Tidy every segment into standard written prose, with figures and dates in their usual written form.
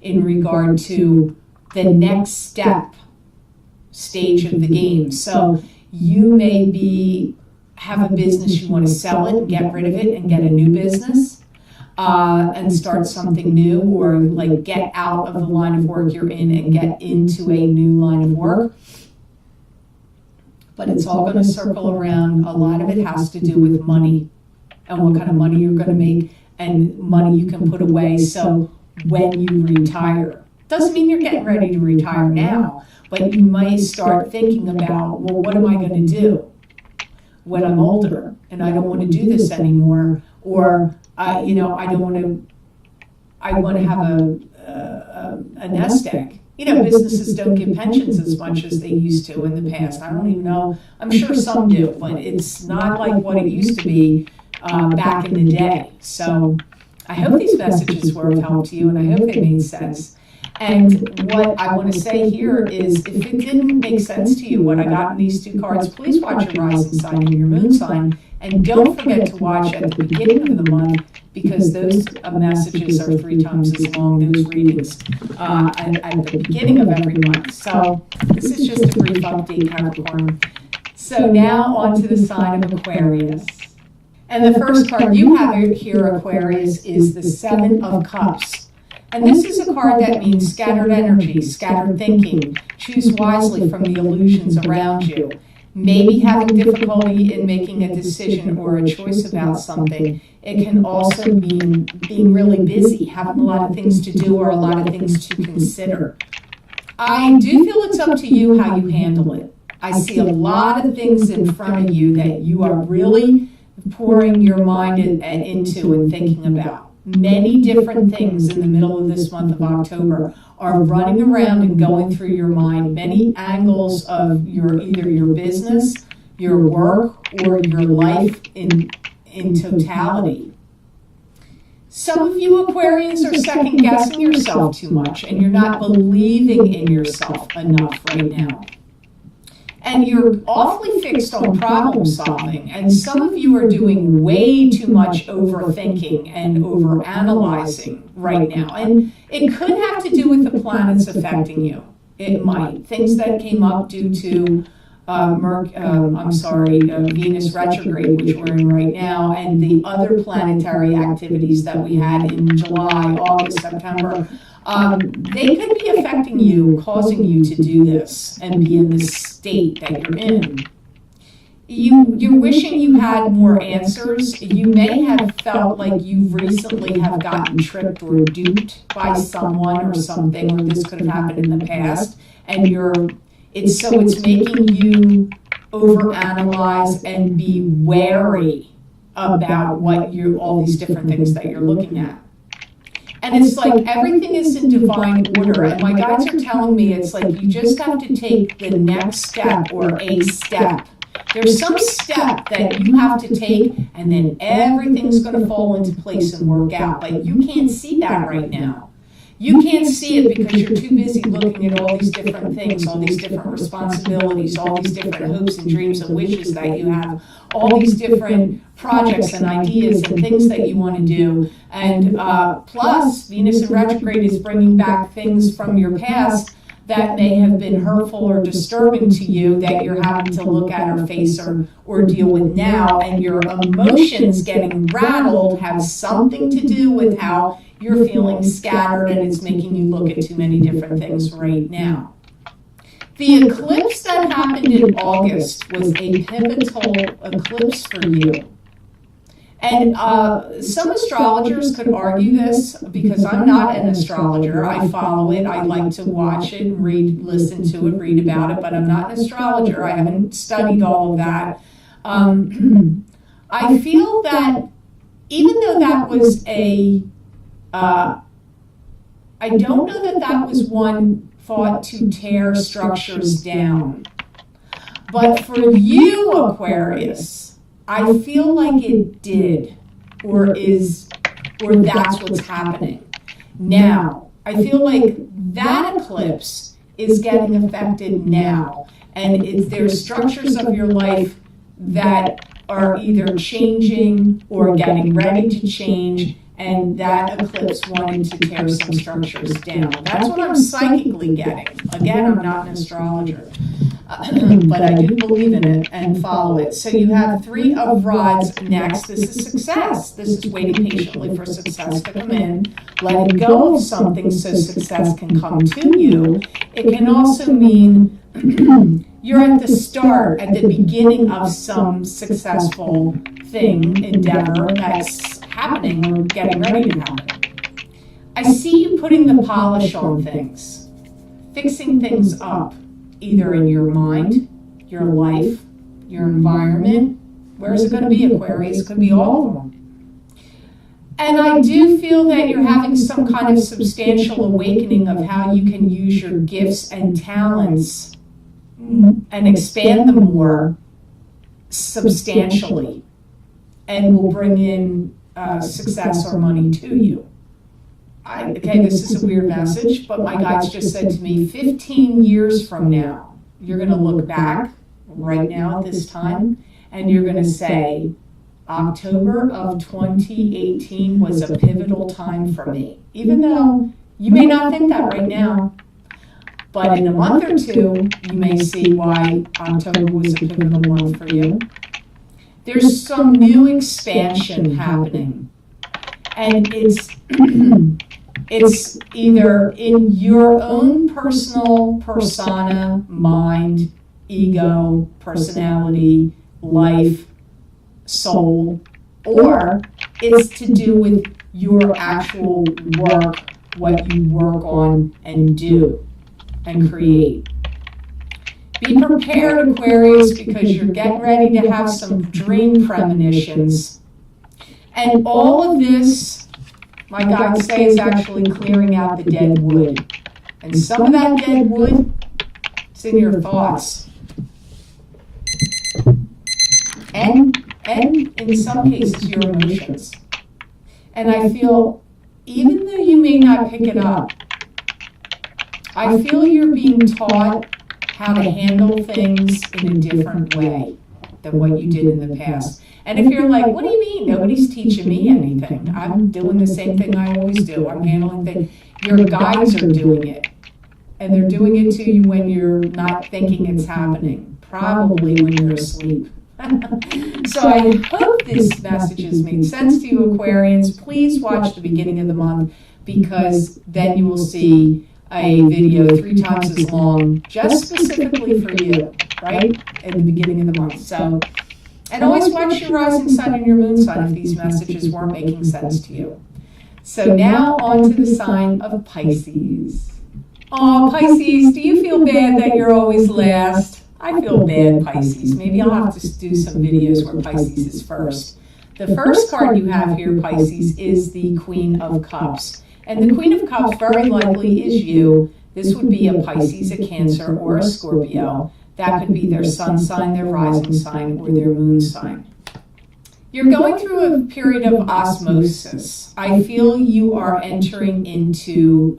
in regard to the next stage of the game. So you may have a business, you want to sell it, get rid of it, and get a new business. And start something new, or like get out of the line of work you're in and get into a new line of work. But it's all going to circle around. A lot of it has to do with money and what kind of money you're going to make and money you can put away. So when you retire, doesn't mean you're getting ready to retire now, but you might start thinking about, well, what am I going to do when I'm older and I don't want to do this anymore? Or I want to have a nest egg. Businesses don't give pensions as much as they used to in the past. I don't even know. I'm sure some do, but it's not like what it used to be back in the day. So I hope these messages were of help to you, and I hope they made sense. And what I want to say here is, if it didn't make sense to you, what I got in these two cards, please watch your rising sign and your moon sign. And don't forget to watch at the beginning of the month, because those messages are 3 times as long, those readings, at the beginning of every month. So this is just a brief update, Capricorn. So now on to the sign of Aquarius. And the first card you have here, Aquarius, is the 7 of Cups. And this is a card that means scattered energy, scattered thinking. Choose wisely from the illusions around you. Maybe having difficulty in making a decision or a choice about something. It can also mean being really busy, having a lot of things to do or a lot of things to consider. I do feel it's up to you how you handle it. I see a lot of things in front of you that you are really pouring your mind into and thinking about. Many different things in the middle of this month of October are running around and going through your mind. Many angles of either your business, your work, or your life in totality. Some of you Aquarians are second guessing yourself too much, and you're not believing in yourself enough right now. And you're awfully fixed on problem solving, and some of you are doing way too much overthinking and overanalyzing right now. And it could have to do with the planets affecting you. It might. Things that came up due to Venus retrograde, which we're in right now, and the other planetary activities that we had in July, August, September. They could be affecting you, causing you to do this and be in this state that you're in. You're wishing you had more answers. You may have felt like you recently have gotten tricked or duped by someone or something, or this could have happened in the past, and it's making you overanalyze and be wary about all these different things that you're looking at. And it's like everything is in divine order. And my guides are telling me it's like you just have to take the next step or a step. There's some step that you have to take, and then everything's going to fall into place and work out. But you can't see that right now. You can't see it because you're too busy looking at all these different things, all these different responsibilities, all these different hopes and dreams and wishes that you have, all these different projects and ideas and things that you want to do. And plus, Venus in retrograde is bringing back things from your past that may have been hurtful or disturbing to you that you're having to look at or face or deal with now. And your emotions getting rattled have something to do with how you're feeling scattered, and it's making you look at too many different things right now. The eclipse that happened in August was a pivotal eclipse for you. And some astrologers could argue this, because I'm not an astrologer. I follow it. I like to watch it, read, listen to it, read about it, but I'm not an astrologer. I haven't studied all of that. I feel that even though that was I don't know that was one thought to tear structures down. But for you, Aquarius, I feel like it did, or that's what's happening. Now, I feel like that eclipse is getting affected now, and there's structures of your life that are either changing or getting ready to change, and that eclipse wanted to tear some structures down. That's what I'm psychically getting. Again, I'm not an astrologer, but I do believe in it and follow it. So you have 3 of Rods next. This is success. This is waiting patiently for success to come in. Letting go of something so success can come to you. It can also mean you're at the start, at the beginning of some successful thing, endeavor that's happening or getting ready to happen. I see you putting the polish on things, fixing things up, either in your mind, your life, your environment. Where's it going to be, Aquarius? It could be all of them. And I do feel that you're having some kind of substantial awakening of how you can use your gifts and talents and expand them more substantially, and will bring in success or money to you. Okay, this is a weird message, but my guides just said to me, 15 years from now, you're going to look back right now at this time, and you're going to say, October of 2018 was a pivotal time for me. Even though you may not think that right now, but in a month or two, you may see why October was a pivotal month for you. There's some new expansion happening, and it's either in your own personal persona, mind, ego, personality, life, soul, or it's to do with your actual work, what you work on and do and create. Be prepared, Aquarius, because you're getting ready to have some dream premonitions. And all of this, my guides say, is actually clearing out the dead wood. And some of that dead wood, it's in your thoughts. And in some cases, your emotions. And I feel, even though you may not pick it up, I feel you're being taught how to handle things in a different way than what you did in the past. And if you're like, what do you mean? Nobody's teaching me anything. I'm doing the same thing I always do. I'm handling things. Your guides are doing it. And they're doing it to you when you're not thinking it's happening. Probably when you're asleep. So I hope this message has made sense to you, Aquarians. Please watch the beginning of the month, because then you will see a video 3 times as long, just specifically for you, right, at the beginning of the month. So, and always watch your rising sign and your moon sign if these messages weren't making sense to you. So now on to the sign of Pisces. Oh, Pisces, do you feel bad that you're always last? I feel bad, Pisces. Maybe I'll have to do some videos where Pisces is first. The first card you have here, Pisces, is the Queen of Cups. And the Queen of Cups very likely is you. This would be a Pisces, a Cancer, or a Scorpio. That could be their sun sign, their rising sign, or their moon sign. You're going through a period of osmosis. I feel you are entering into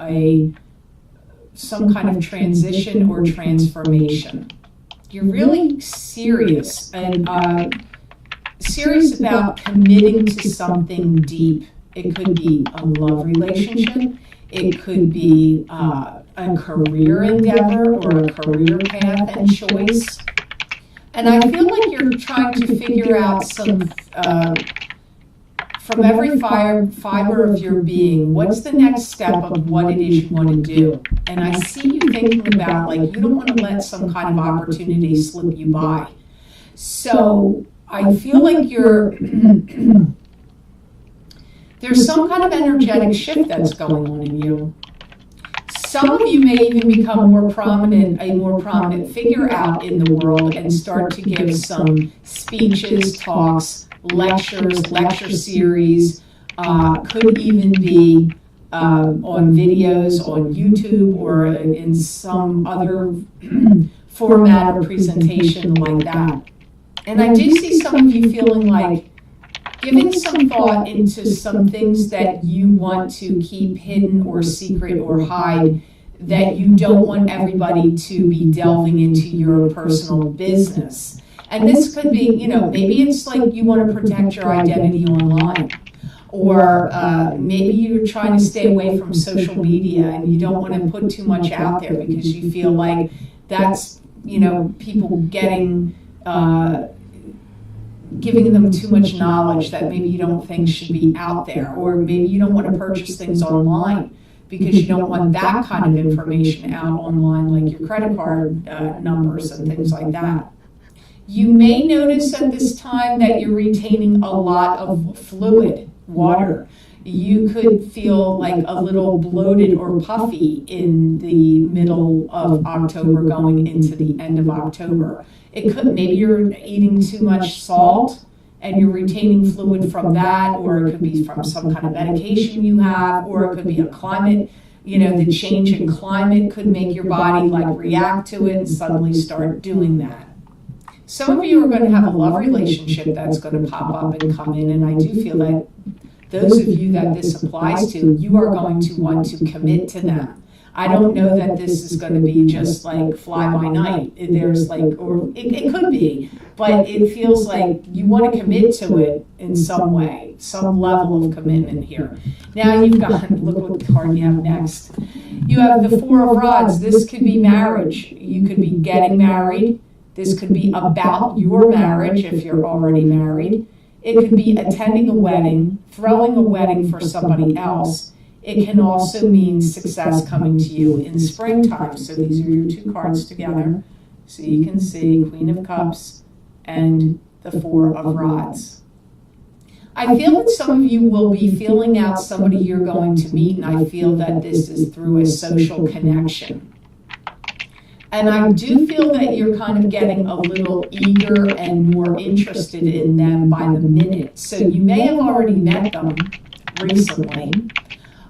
some kind of transition or transformation. You're really serious and serious about committing to something deep. It could be a love relationship. It could be a career endeavor or a career path and choice. And I feel like you're trying to figure out some, from every fiber of your being, what's the next step of what it is you want to do. And I see you thinking about, like, you don't want to let some kind of opportunity slip you by. So I feel like there's some kind of energetic shift that's going on in you. Some of you may even become a more prominent figure out in the world and start to give some speeches, talks, lectures, lecture series, could even be on videos on YouTube or in some other format or presentation like that. And I do see some of you feeling like giving some thought into some things that you want to keep hidden or secret or hide, that you don't want everybody to be delving into your personal business. And this could be, maybe it's like you want to protect your identity online. Or maybe you're trying to stay away from social media and you don't want to put too much out there because you feel like that's, people getting, giving them too much knowledge that maybe you don't think should be out there. Or maybe you don't want to purchase things online because you don't want that kind of information out online, like your credit card numbers and things like that. You may notice at this time that you're retaining a lot of fluid, water. You could feel like a little bloated or puffy in the middle of October going into the end of October. It could, maybe you're eating too much salt and you're retaining fluid from that, or it could be from some kind of medication you have, or it could be a climate, the change in climate could make your body like react to it and suddenly start doing that. Some of you are going to have a love relationship that's going to pop up and come in, and I do feel that those of you that this applies to, you are going to want to commit to them. I don't know that this is going to be just like fly by night. There's like, or it could be, but it feels like you want to commit to it in some way, some level of commitment here. Now you've got, look what card you have next. You have the Four of Rods. This could be marriage. You could be getting married. This could be about your marriage if you're already married. It could be attending a wedding, throwing a wedding for somebody else. It can also mean success coming to you in springtime. So these are your two cards together. So you can see Queen of Cups and the Four of Rods. I feel that some of you will be feeling out somebody you're going to meet, and I feel that this is through a social connection. And I do feel that you're kind of getting a little eager and more interested in them by the minute. So you may have already met them recently,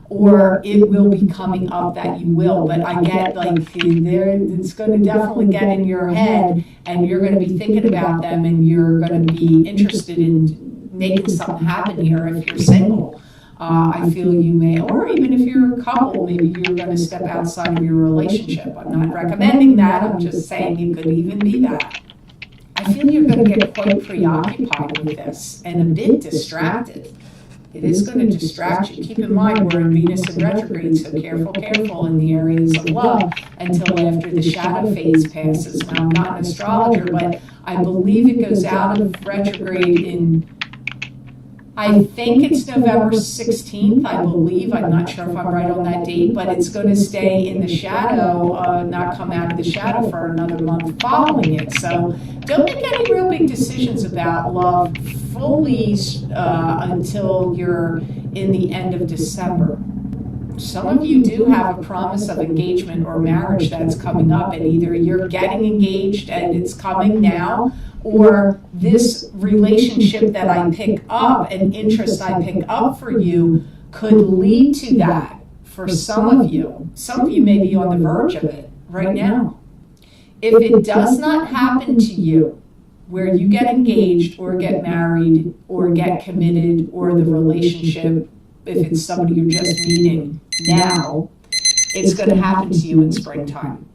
or it will be coming up that you will. But I get like it's going to definitely get in your head, and you're going to be thinking about them, and you're going to be interested in making something happen here if you're single. I feel you may, or even if you're a couple, maybe you're going to step outside of your relationship. I'm not recommending that. I'm just saying it could even be that. I feel you're going to get quite preoccupied with this and a bit distracted. It is going to distract you. Keep in mind, we're in Venus in retrograde, so careful in the areas of love until after the shadow phase passes. Now, I'm not an astrologer, but I believe it goes out of retrograde in, I think it's November 16th, I believe. I'm not sure if I'm right on that date, but it's going to stay in the shadow, not come out of the shadow for another month following it. So don't make any real big decisions about love fully until you're in the end of December. Some of you do have a promise of engagement or marriage that's coming up, and either you're getting engaged and it's coming now, or this relationship that I pick up, an interest I pick up for you, could lead to that for some of you. Some of you may be on the verge of it right now. If it does not happen to you, where you get engaged or get married or get committed, or the relationship, if it's somebody you're just meeting now, it's going to happen to you in springtime.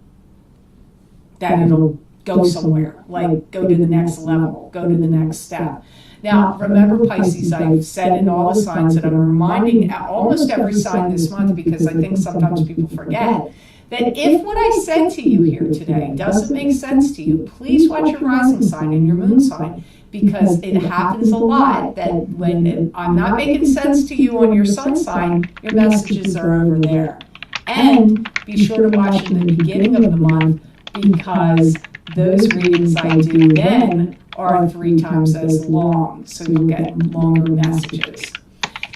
That it'll go somewhere, like go to the next level, go to the next step. Now, remember, Pisces, I've said in all the signs that I'm reminding almost every sign this month, because I think sometimes people forget, that if what I said to you here today doesn't make sense to you, please watch your rising sign and your moon sign, because it happens a lot that when I'm not making sense to you on your sun sign, your messages are over there. And be sure to watch in the beginning of the month, because those readings I do then are 3 times as long, so you'll get longer messages.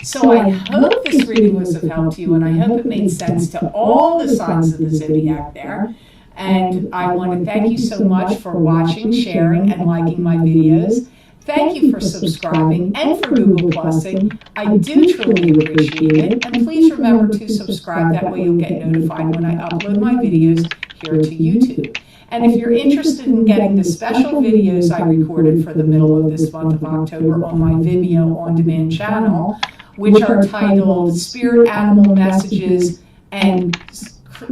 So I hope this reading was of help to you, and I hope it made sense to all the signs of the zodiac there. And I want to thank you so much for watching, sharing, and liking my videos. Thank you for subscribing and for Google Plusing. I do truly appreciate it. And please remember to subscribe. That way you'll get notified when I upload my videos here to YouTube. And if you're interested in getting the special videos I recorded for the middle of this month of October on my Vimeo on-demand channel, which are titled Spirit Animal Messages and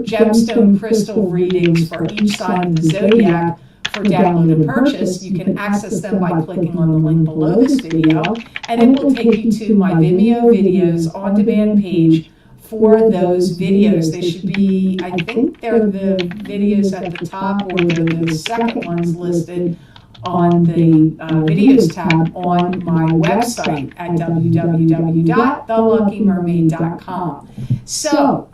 Gemstone Crystal Readings for each sign of the zodiac for download and purchase, you can access them by clicking on the link below this video, and it will take you to my Vimeo videos on demand page for those videos. They should be, I think they're the videos at the top, or they're the second ones listed on the videos tab on my website at www.theluckymermaid.com. So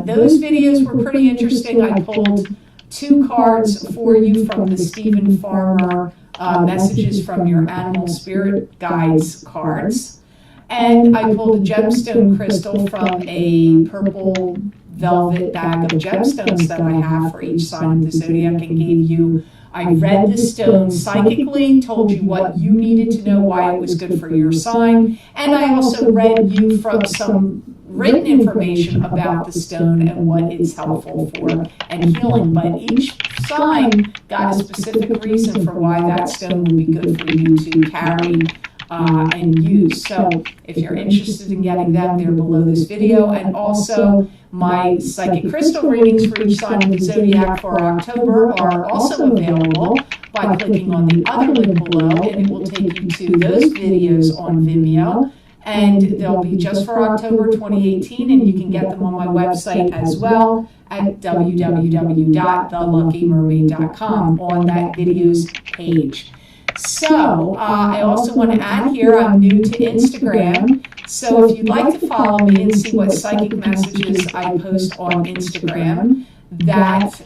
those videos were pretty interesting. I pulled 2 cards for you from the Stephen Farmer Messages from Your Animal Spirit Guides cards. And I pulled a gemstone crystal from a purple velvet bag of gemstones that I have for each sign of the zodiac, and gave you, I read the stone psychically, told you what you needed to know, why it was good for your sign, and I also read you from some written information about the stone and what it's helpful for and healing. But each sign got a specific reason for why that stone would be good for you to carry and use. So if you're interested in getting them, they're below this video. And also my psychic crystal readings for each sign of the zodiac for October are also available by clicking on the other link below, and it will take you to those videos on Vimeo. And they'll be just for October 2018, and you can get them on my website as well at www.theluckymermaid.com on that videos page. So I also want to add here, I'm new to Instagram. So if you'd like to follow me and see what psychic messages I post on Instagram, that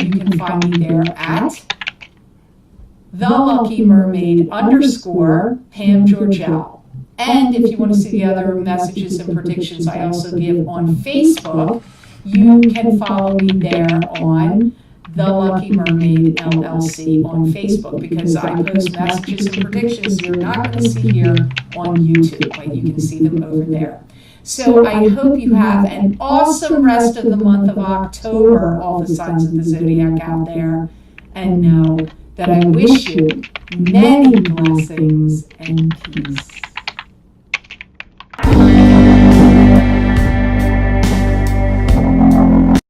you can find me there at TheLuckyMermaid_Pam Georgel. And if you want to see the other messages and predictions I also give on Facebook, you can follow me there on The Lucky Mermaid LLC on Facebook, because I post messages and predictions you're not going to see here on YouTube, but you can see them over there. So I hope you have an awesome rest of the month of October, all the signs of the zodiac out there, and know that I wish you many blessings and peace.